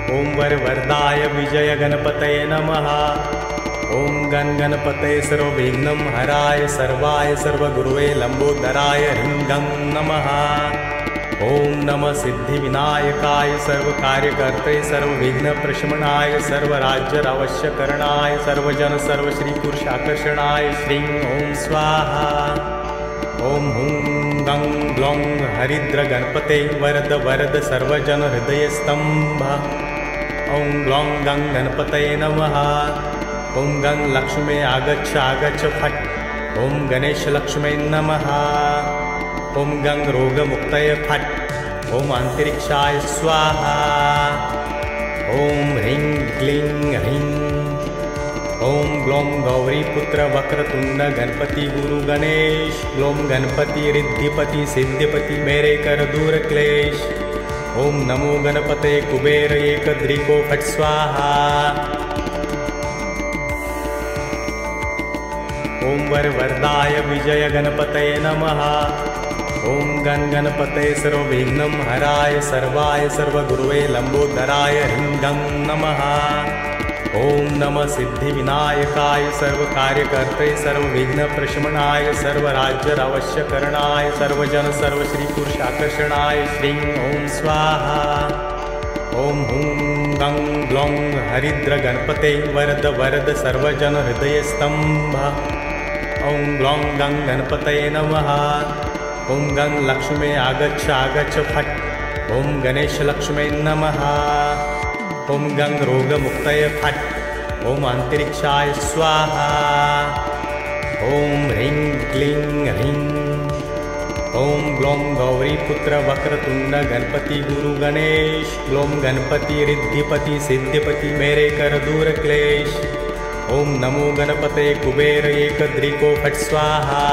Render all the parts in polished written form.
ओं वरवरदाय विजय गणपतये नमः। ओं गणपतये सर्वविघ्नं हराय सर्वाय सर्वगुरुवे लंबोदराय ह्रीं गं नमः। ओं नमः सिद्धिविनायकाय सर्वकार्यकर्ते सर्वविघ्नप्रशमनाय सर्वराज्यावश्यकरणाय सर्वजन सर्वश्रीपुरुषाकर्षणाय श्रीं ओं स्वाहा। ओं हुं गं ग्लौं हरिद्र गणपते वरद वरद सर्वजन हृदयस्तंभ। ओं ग्लौं गं गणपतये नमः। ओं गं लक्ष्मे आगच्छ आगच्छ फट्। ओं गणेश लक्ष्मे नमः। ओं गं रोगमुक्तये फट्। ओं अंतरिक्षाय स्वाहा। ओं ह्रीं क्लीं ह्रीं। ओं ग्लौं गौरीपुत्र वक्रतुंड गणपति गुरु गणेश। ग्लौं गणपति रिद्धिपति सिद्धिपति मेरे कर दूर क्लेश। ओं नमो गणपते कुबेर एकदृको फट् स्वाहा। ओं वरवरदाय विजय गणपतये नमः। ओं गणपतये सर्वविघ्नं हराय सर्वाय सर्वगुरुवे लंबोदराय ह्रीं गं नमः। ओं नमः सिद्धिविनायकाय सर्वकार्यकर्ते सर्वविघ्नप्रशमनाय सर्वराज्यावश्यकरणाय सर्वजन सर्वश्रीपुरुषाकर्षणाय श्रीं ओं स्वाहा। ओं हुं गं ग्लौं हरिद्र गणपते वरद वरद सर्वजन हृदयस्तंभ। ओं ग्लौं गं गणपतये नमः। ओं गं लक्ष्मे आगच्छ आगच्छ फट्। ओं गणेश लक्ष्मे नमः। ओं गं रोगमुक्तये फट्। ओं अंतरिक्षाय स्वाहा। ओं ह्रीं क्लीं ह्रीं। ओं ग्लौं गौरीपुत्र वक्रतुंड गणपति गुरु गणेश। ग्लौं गणपति रिद्धिपति सिद्धिपति मेरे कर दूर क्लेश। ओं नमो गणपते कुबेर एकदृको फट् स्वाहा।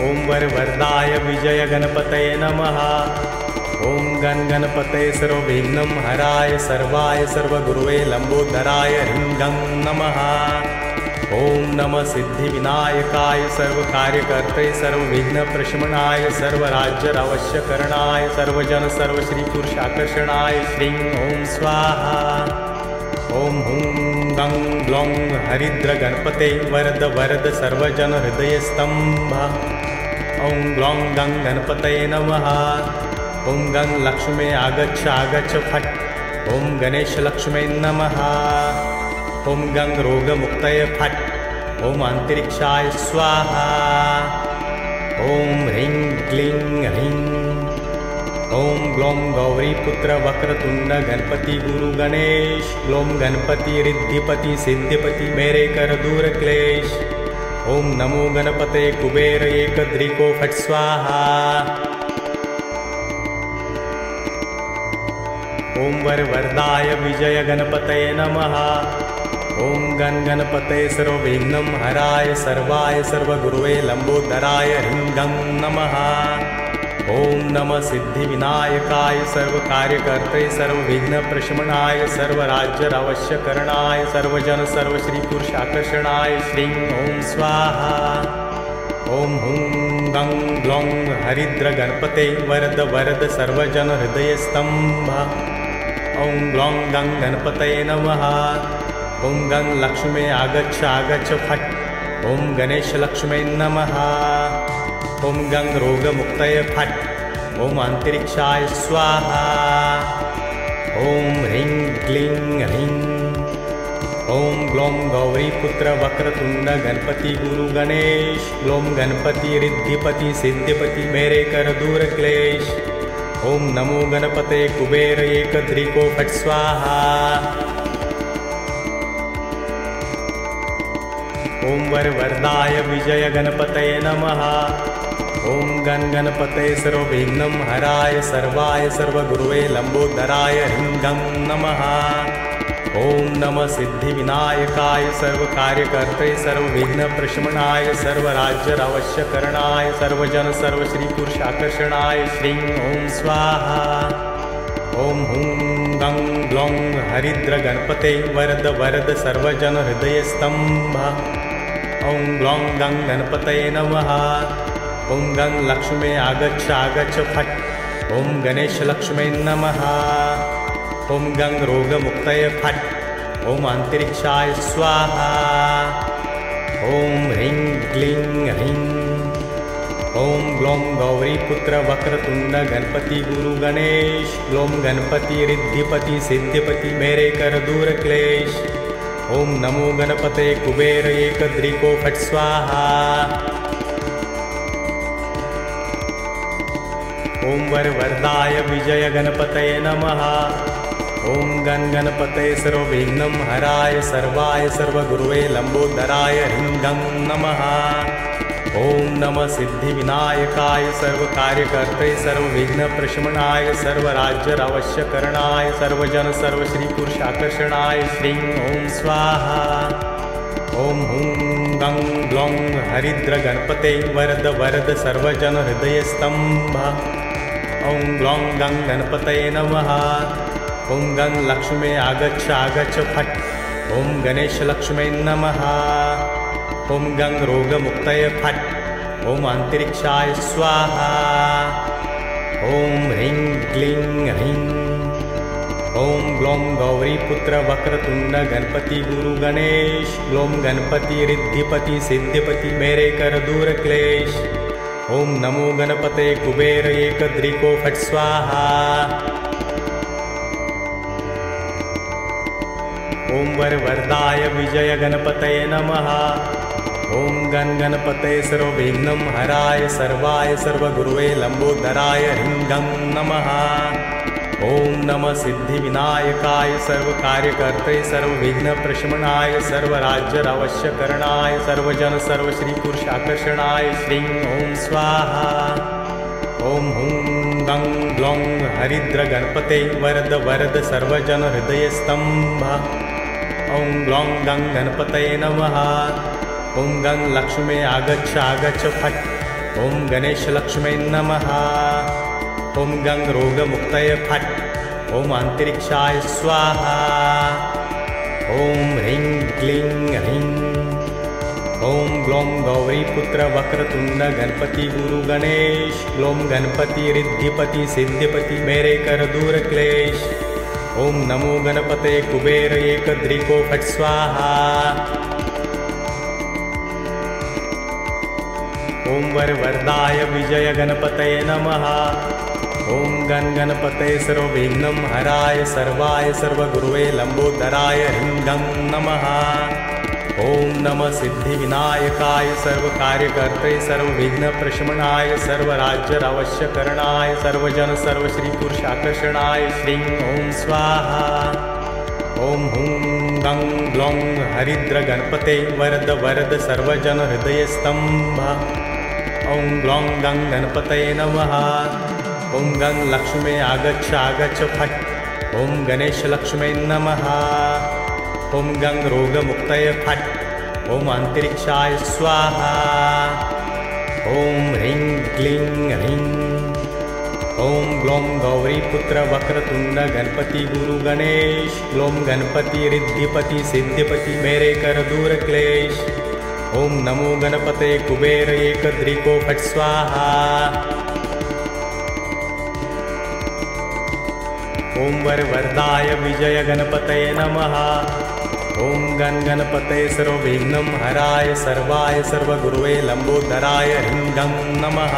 ओं वरवरदाय विजय गणपतये नमः। ओं गणपतये सर्वविघ्नं हराय सर्वाय सर्वगुरुवे लंबोदराय ह्रीं गं नमः। ओं नमः सिद्धिविनायकाय सर्वकार्यकर्ते सर्वविघ्नप्रशमनाय सर्वराज्यावश्यकरणाय सर्वजन सर्वश्रीपुरुषाकर्षणाय श्रीं ओं स्वाहा। ओं हुं गं ग्लौं हरिद्र गणपते वरद वरद सर्वजन हृदयस्तंभ। ओं ग्लौं गं गणपतये नमः। ओं गं लक्ष्मे आगच्छ आगच्छ फट्। ओं गणेश लक्ष्मे नमः। ओं गं रोगमुक्तये फट्। ओं अंतरिक्षाय स्वाहा। ओं ह्रीं क्लीं ह्रीं। ओं ग्लौं गौरीपुत्र वक्रतुंड गणपति गुरु गणेश। ग्लौं गणपति रिद्धिपति सिद्धिपति मेरे कर दूर क्लेश। ओं नमो गणपते कुबेर एकदृको फट् स्वाहा। ओं वरवरदाय विजय गणपतये नमः। ओं गणपतये सर्वविघ्नं हराय सर्वाय सर्वगुरुवे लंबोदराय ह्रीं गं नमः। ओं नमः सिद्धिविनायकाय सर्वकार्यकर्ते सर्वविघ्नप्रशमनाय सर्वराज्यावश्यकरणाय सर्वजन सर्वश्रीपुरुषाकर्षणाय श्रीं ओं स्वाहा। ओं हुं गं ग्लौं हरिद्र गणपते वरद वरद सर्वजन हृदयस्तंभ। ओं ग्लौं गं गणपतये नमः। ओं गं लक्ष्मे आगच्छ आगच्छ फट्। ओं गणेश लक्ष्मे नमः। ओं गं रोगमुक्तये फट्। ओं अंतरिक्षाय स्वाहा। ओं ह्रीं क्लीं ह्रीं। ओं ग्लौं गौरीपुत्र वक्रतुंड गणपति गुरु गणेश। ग्लौं गणपति रिद्धिपति सिद्धिपति मेरे कर दूर क्लेश। ओं नमो गणपते कुबेर एकदृको फट् स्वाहा। ओं वरवरदाय विजय गणपतये नमः। ओं गणपतये सर्वविघ्नं हराय सर्वाय सर्वगुरुवे लंबोदराय ह्रीं गं नमः। ओं नमः सिद्धिविनायकाय सर्वकार्यकर्ते सर्वविघ्नप्रशमनाय सर्वराज्यावश्यकरणाय सर्वजन सर्वश्रीपुरुषाकर्षणाय श्रीं ओं स्वाहा। ओं हुं गं ग्लौं हरिद्र गणपते वरद वरद सर्वजन हृदयस्तंभ। ओं ग्लौं गं गणपतये नमः। ओं गं लक्ष्मे आगच्छ आगच्छ फट्। ॐ गणेशलक्ष्मै नमः। ॐ गं रोगमुक्तये फट्। ॐ अन्तरिक्षाय स्वाहा। ॐ ह्रीं क्लीं ह्रीं। ॐ ग्लौं गौरीपुत्र वक्रतुण्ड गणपति गुरु गणेश। ग्लौं गणपति रिद्धिपति सिद्धिपति मेरे कर दूर क्लेश। ॐ नमो गणपते कुबेर एकदृको फट् स्वाहा। ॐ वरवरदाय विजय गणपतये नमः। ॐ गण गणपतये सर्वविघ्नं हराय सर्वाय सर्वगुरुवे लंबोदराय ह्रीं गं नमः। ॐ नमः सिद्धिविनायकाय सर्वकार्यकर्ते सर्वविघ्नप्रशमनाय सर्वराज्यावश्यकरणाय सर्वजन सर्वश्रीपुरुषाकर्षणाय श्रीं ॐ स्वाहा। ॐ हुं गं ग्लौं हरिद्र गणपते वरद वरद सर्वजन हृदयस्तंभ। ॐ ग्लौं गं गणपतये नमः। ॐ गं लक्ष्मे आगच्छ आगच्छ फट्। ॐ गणेशलक्ष्मै नमः। ॐ गं रोगमुक्तये फट्। ॐ अन्तरिक्षाय स्वाहा। ॐ ह्रीं क्लीं ह्रीं। ॐ ग्लौं गौरीपुत्र वक्रतुण्ड गणपति गुरु गणेश। ग्लौं गणपति रिद्धिपति सिद्धिपति मेरे कर दूर क्लेश। ॐ नमो गणपते कुबेर एकदृको फट् स्वाहा। ॐ वरवरदाय विजय गणपतये नमः। ॐ गण गणपतये सर्वविघ्नं हराय सर्वाय सर्वगुरुवे लंबोदराय ह्रीं गं नमः। ॐ नमः सिद्धिविनायकाय सर्वकार्यकर्ते सर्वविघ्नप्रशमनाय सर्वराज्यावश्यकरणाय सर्वजन सर्वश्रीपुरुषाकर्षणाय श्रीं ॐ स्वाहा। ॐ हुं गं ग्लौं हरिद्र गणपते वरद वरद सर्वजन हृदयस्तंभ। ॐ ग्लौं गं गणपतये नमः। ॐ गं लक्ष्मे आगच्छ आगच्छ फट्। ॐ गणेशलक्ष्मै नमः। ॐ गं रोगमुक्तये फट्। ॐ अन्तरिक्षाय स्वाहा। ॐ ह्रीं क्लीं ह्रीं। ॐ ग्लौं गौरीपुत्र वक्रतुण्ड गणपति गुरु गणेश। ग्लौं गणपति रिद्धिपति सिद्धिपति मेरे कर दूर क्लेश। ॐ नमो गणपते कुबेर एकदृको फट् स्वाहा। ॐ वरवरदाय विजय गणपतये नमः। ॐ गण गणपतये सर्वविघ्नं हराय सर्वाय सर्वगुरुवे लंबोदराय ह्रीं गं नमः। ॐ नमः सिद्धिविनायकाय सर्वकार्यकर्ते सर्वविघ्नप्रशमनाय सर्वराज्यावश्यकरणाय सर्वजन सर्वश्रीपुरुषाकर्षणाय श्रीं ॐ स्वाहा। ॐ हुं गं ग्लौं हरिद्र गणपते वरद वरद सर्वजन हृदयस्तंभ। ॐ ग्लौं गं गणपतये नमः। ॐ गं लक्ष्मे आगच्छ आगच्छ फट्। ॐ गणेशलक्ष्मै नमः। ॐ गं रोगमुक्तये फट्। ॐ अन्तरिक्षाय स्वाहा। ॐ ह्रीं क्लीं ह्रीं। ॐ ग्लौं गौरीपुत्र वक्रतुण्ड गणपति गुरु गणेश। ग्लौं गणपति रिद्धिपति सिद्धिपति मेरे कर दूर क्लेश। ॐ नमो गणपते कुबेर एकदृको फट् स्वाहा। ॐ वरवरदाय विजय गणपतये नमः। ॐ गण गणपतये सर्वविघ्नं हराय सर्वाय सर्वगुरुवे लंबोदराय ह्रीं गं नमः।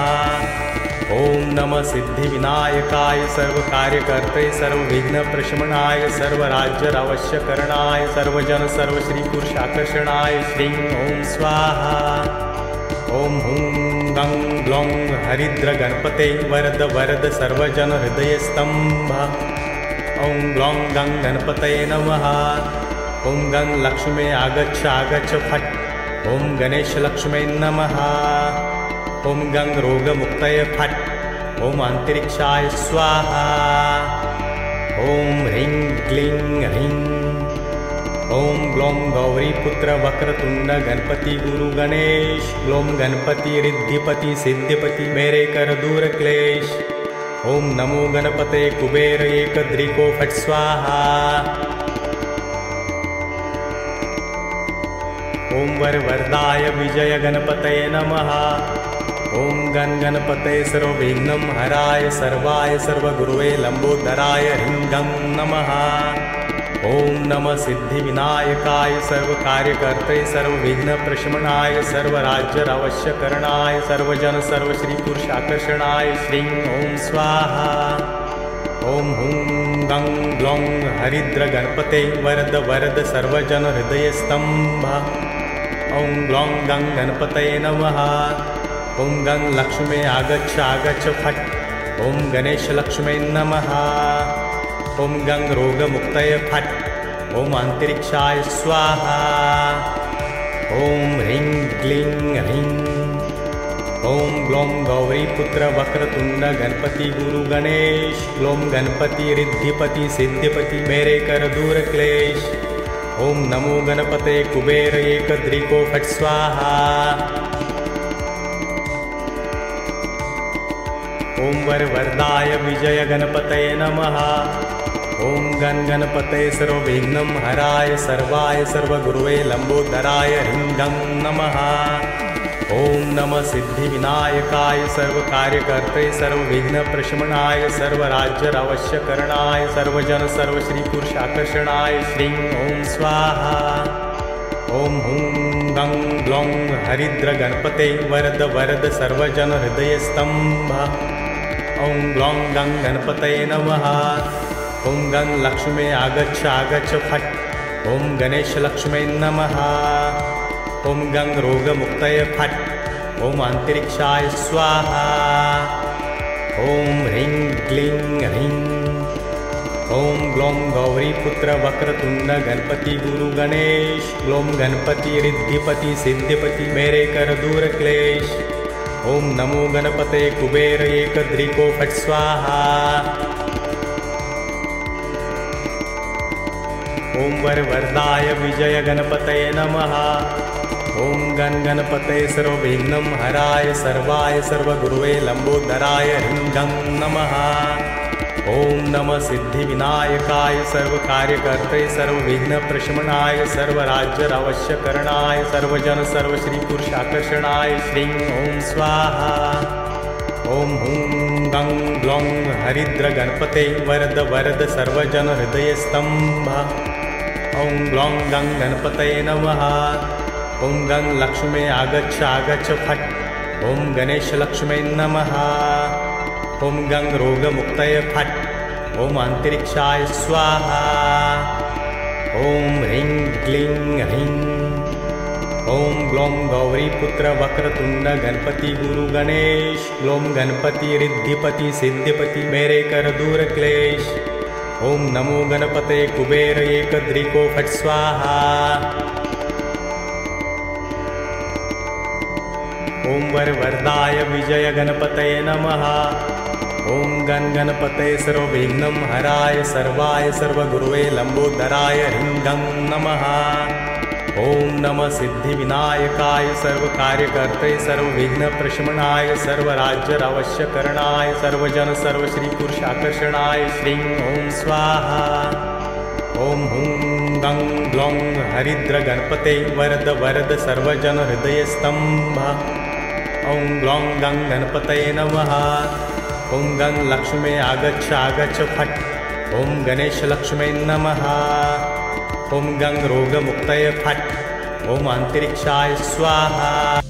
ॐ नमः सिद्धिविनायकाय सर्वकार्यकर्ते सर्वविघ्नप्रशमनाय सर्वराज्यावश्यकरणाय सर्वजन सर्वश्रीपुरुषाकर्षणाय श्रीं ॐ स्वाहा। ॐ हुं गं ग्लौं हरिद्र गणपते वरद वरद सर्वजन हृदयस्तंभ। ॐ ग्लौं गं गणपतये नमः। ॐ गं लक्ष्मे आगच्छ आगच्छ फट्। ॐ गणेशलक्ष्मै नमः। ॐ गं रोगमुक्तये फट्। ॐ अन्तरिक्षाय स्वाहा। ॐ ह्रीं क्लीं ह्रीं। ॐ ग्लौं गौरीपुत्र वक्रतुण्ड गणपति गुरु गणेश। ग्लौं गणपति रिद्धिपति सिद्धिपति मेरे कर दूर क्लेश। ॐ नमो गणपते कुबेर एकदृको फट् स्वाहा। ॐ वरवरदाय विजय गणपतये नमः। ॐ गण गणपतये सर्वविघ्नं हराय सर्वाय सर्वगुरुवे लंबोदराय ह्रीं गं नमः। ॐ नमः सिद्धिविनायकाय सर्वकार्यकर्ते सर्वविघ्नप्रशमनाय सर्वराज्यावश्यकरणाय सर्वजन सर्वश्रीपुरुषाकर्षणाय श्रीं ॐ स्वाहा। ॐ हुं गं ग्लौं हरिद्र गणपते वरद वरद सर्वजन हृदयस्तंभ। ॐ ग्लौं गं गणपतये नमः। ॐ गं लक्ष्मे आगच्छ आगच्छ फट्। ॐ गणेश लक्ष्मे नमः। ॐ गं रोगमुक्तये फट्। ॐ अंतरिक्षाय स्वाहा। ॐ ह्रीं क्लीं ह्रीं। ॐ ग्लौं गौरीपुत्र वक्रतुंड गणपति गुरु गणेश। ग्लौं गणपति रिद्धिपति सिद्धिपति मेरे कर दूर क्लेश। ॐ नमो गणपते कुबेर एकदृको फट् स्वाहा। ॐ वरवरदाय विजय गणपतये नमः। ॐ गण गणपतये सर्वविघ्नं हराय सर्वाय सर्वगुरुवे लंबोदराय ह्रीं गं नमः। ॐ नमः सिद्धिविनायकाय सर्वकार्यकर्ते सर्वविघ्नप्रशमनाय सर्वराज्यावश्यकरणाय सर्वजन सर्वश्रीपुरुषाकर्षणाय श्रीं ॐ स्वाहा। ॐ हुं गं ग्लौं हरिद्र गणपते वरद वरद सर्वजन हृदयस्तंभ। ॐ ग्लौं गं गणपतये नमः। ॐ गं लक्ष्मे आगच्छ आगच्छ फट्। ॐ गणेश लक्ष्मे नमः। ॐ गं रोगमुक्तये फट्। ॐ अंतरिक्षाय स्वाहा। ॐ ह्रीं क्लीं ह्रीं। ॐ ग्लौं गौरीपुत्र वक्रतुंड गणपति गुरु गणेश। ग्लौं गणपति रिद्धिपति सिद्धिपति मेरे कर दूर क्लेश। ॐ नमो गणपते कुबेर एकदृको फट् स्वाहा। ॐ वरवरदाय विजय गणपतये नमः। ॐ गण गणपतये सर्वविघ्नं हराय सर्वाय सर्वगुरुवे लंबोदराय ह्रीं गं नमः। ॐ नमः सिद्धिविनायकाय सर्वकार्यकर्ते सर्वविघ्नप्रशमनाय सर्वराज्यावश्यकरणाय सर्वजन सर्वश्रीपुरुषाकर्षणाय श्रीं ॐ स्वाहा। ॐ हुं गं ग्लौं हरिद्र गणपते वरद वरद सर्वजन हृदयस्तंभ। ॐ ग्लौं गं गणपतये नमः। ॐ गं लक्ष्मे आगच्छ आगच्छ फट्। ॐ गणेश लक्ष्मे नमः। ॐ गं रोगमुक्तये फट्। ॐ अंतरिक्षाय स्वाहा। ॐ ह्रीं क्लीं ह्रीं। ॐ ग्लौं गौरीपुत्र वक्रतुंड गणपति गुरु गणेश। ग्लौं गणपति रिद्धिपति सिद्धिपति मेरे कर दूर क्लेश। ॐ नमो गणपते कुबेर एकदृको फट् स्वाहा। ॐ वरवरदाय विजय गणपतये नमः। ॐ गण गणपतये सर्वविघ्नं हराय सर्वाय सर्वगुरुवे लंबोदराय ह्रीं गं नमः। ॐ नमः सिद्धिविनायकाय सर्वकार्यकर्ते सर्वविघ्नप्रशमनाय सर्वराज्यावश्यकरणाय सर्वजन सर्वश्रीपुरुषाकर्षणाय श्रीं ॐ स्वाहा। ॐ हुं गं ग्लौं हरिद्र गणपते वरद वरद सर्वजन हृदयस्तंभ। ॐ ग्लौं गं गणपतये नमः। ॐ गं लक्ष्मे आगच्छ आगच्छ फट्। ॐ गणेश लक्ष्मे नमः। ॐ गं रोगमुक्तये फट्। ॐ अंतरिक्षाय स्वाहा।